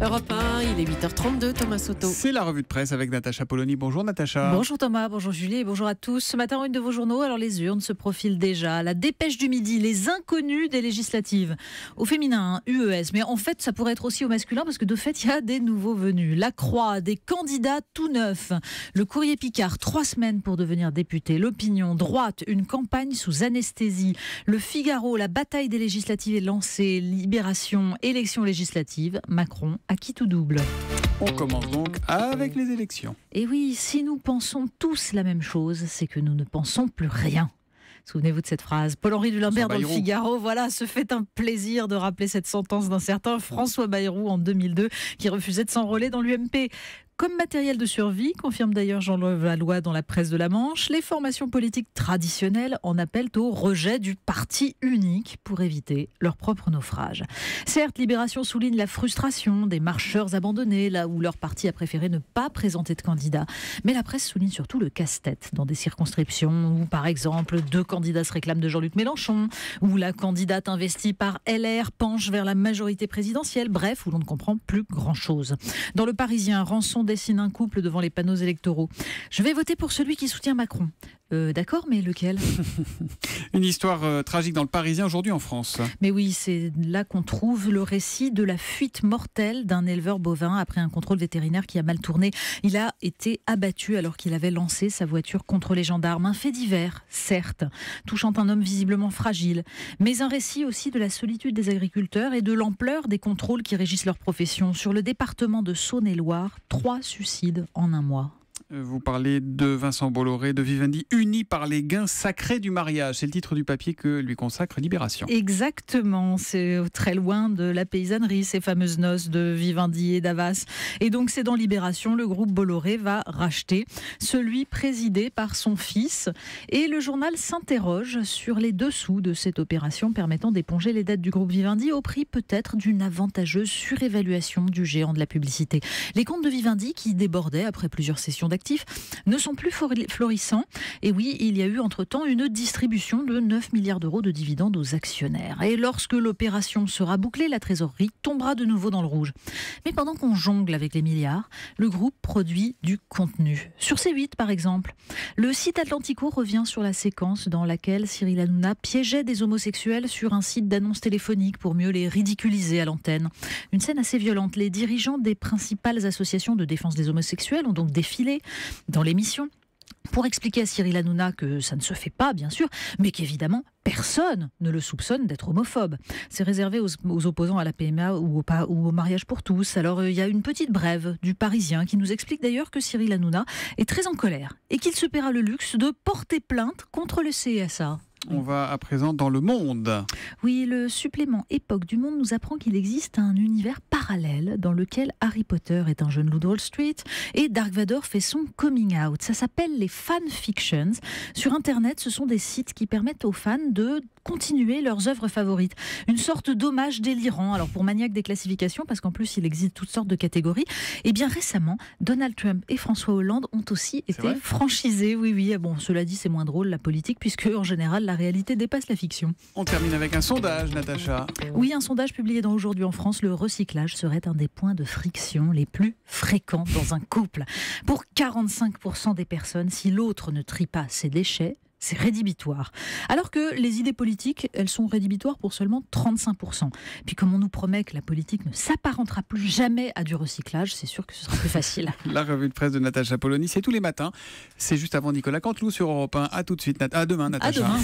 Europe 1, il est 8h32, Thomas Soto. C'est la revue de presse avec Natacha Polony. Bonjour Natacha. Bonjour Thomas, bonjour Julie et bonjour à tous. Ce matin, une de vos journaux, alors les urnes se profilent déjà. La dépêche du midi, les inconnus des législatives. Au féminin, UES, mais en fait ça pourrait être aussi au masculin parce que de fait il y a des nouveaux venus. La Croix, des candidats tout neufs. Le Courrier Picard, 3 semaines pour devenir député. L'Opinion, droite, une campagne sous anesthésie. Le Figaro, la bataille des législatives est lancée. Libération, élections législatives. Macron à qui tout double. On commence donc avec les élections. Et oui, si nous pensons tous la même chose, c'est que nous ne pensons plus rien. Souvenez-vous de cette phrase. Paul-Henri Dulembert dans le Figaro, voilà, se fait un plaisir de rappeler cette sentence d'un certain François Bayrou en 2002 qui refusait de s'enrôler dans l'UMP. Comme matériel de survie, confirme d'ailleurs Jean-Louis Valois dans la presse de la Manche, les formations politiques traditionnelles en appellent au rejet du parti unique pour éviter leur propre naufrage. Certes, Libération souligne la frustration des marcheurs abandonnés, là où leur parti a préféré ne pas présenter de candidat. Mais la presse souligne surtout le casse-tête dans des circonscriptions où, par exemple, 2 candidats se réclament de Jean-Luc Mélenchon, où la candidate investie par LR penche vers la majorité présidentielle, bref, où l'on ne comprend plus grand-chose. Dans Le Parisien, Rançon dessine un couple devant les panneaux électoraux. Je vais voter pour celui qui soutient Macron. D'accord, mais lequel ? Une histoire tragique dans Le Parisien aujourd'hui en France. Mais oui, c'est là qu'on trouve le récit de la fuite mortelle d'un éleveur bovin après un contrôle vétérinaire qui a mal tourné. Il a été abattu alors qu'il avait lancé sa voiture contre les gendarmes. Un fait divers, certes, touchant un homme visiblement fragile, mais un récit aussi de la solitude des agriculteurs et de l'ampleur des contrôles qui régissent leur profession. Sur le département de Saône-et-Loire, 3 suicides en un mois. Vous parlez de Vincent Bolloré, de Vivendi, unis par les gains sacrés du mariage. C'est le titre du papier que lui consacre Libération. Exactement, c'est très loin de la paysannerie, ces fameuses noces de Vivendi et d'Havas. Et donc c'est dans Libération, le groupe Bolloré va racheter celui présidé par son fils. Et le journal s'interroge sur les dessous de cette opération permettant d'éponger les dettes du groupe Vivendi au prix peut-être d'une avantageuse surévaluation du géant de la publicité. Les comptes de Vivendi qui débordaient après plusieurs sessions d'actifs ne sont plus florissants. Et oui, il y a eu entre-temps une distribution de 9 milliards d'euros de dividendes aux actionnaires. Et lorsque l'opération sera bouclée, la trésorerie tombera de nouveau dans le rouge. Mais pendant qu'on jongle avec les milliards, le groupe produit du contenu. Sur C8, par exemple, le site Atlantico revient sur la séquence dans laquelle Cyril Hanouna piégeait des homosexuels sur un site d'annonces téléphoniques pour mieux les ridiculiser à l'antenne. Une scène assez violente. Les dirigeants des principales associations de défense des homosexuels ont donc défilé dans l'émission pour expliquer à Cyril Hanouna que ça ne se fait pas, bien sûr, mais qu'évidemment, personne ne le soupçonne d'être homophobe. C'est réservé aux opposants à la PMA ou au mariage pour tous. Alors, il y a une petite brève du Parisien qui nous explique d'ailleurs que Cyril Hanouna est très en colère et qu'il se paiera le luxe de porter plainte contre le CSA. On va à présent dans Le Monde. Oui, le supplément Époque du Monde nous apprend qu'il existe un univers parallèle dans lequel Harry Potter est un jeune loup de Wall Street et Dark Vador fait son coming out. Ça s'appelle les fanfictions. Sur Internet, ce sont des sites qui permettent aux fans de continuer leurs œuvres favorites. Une sorte d'hommage délirant. Alors pour maniaques des classifications, parce qu'en plus il existe toutes sortes de catégories, et bien récemment, Donald Trump et François Hollande ont aussi été franchisés. Oui. Bon, cela dit, c'est moins drôle la politique, puisque en général, la réalité dépasse la fiction. On termine avec un sondage, Natacha. Oui, un sondage publié dans Aujourd'hui en France, le recyclage serait un des points de friction les plus fréquents dans un couple. Pour 45% des personnes, si l'autre ne trie pas ses déchets, c'est rédhibitoire. Alors que les idées politiques, elles sont rédhibitoires pour seulement 35%. Puis comme on nous promet que la politique ne s'apparentera plus jamais à du recyclage, c'est sûr que ce sera plus facile. La revue de presse de Natacha Polony, c'est tous les matins. C'est juste avant Nicolas Canteloup sur Europe 1. À tout de suite. À demain, Natacha. À demain.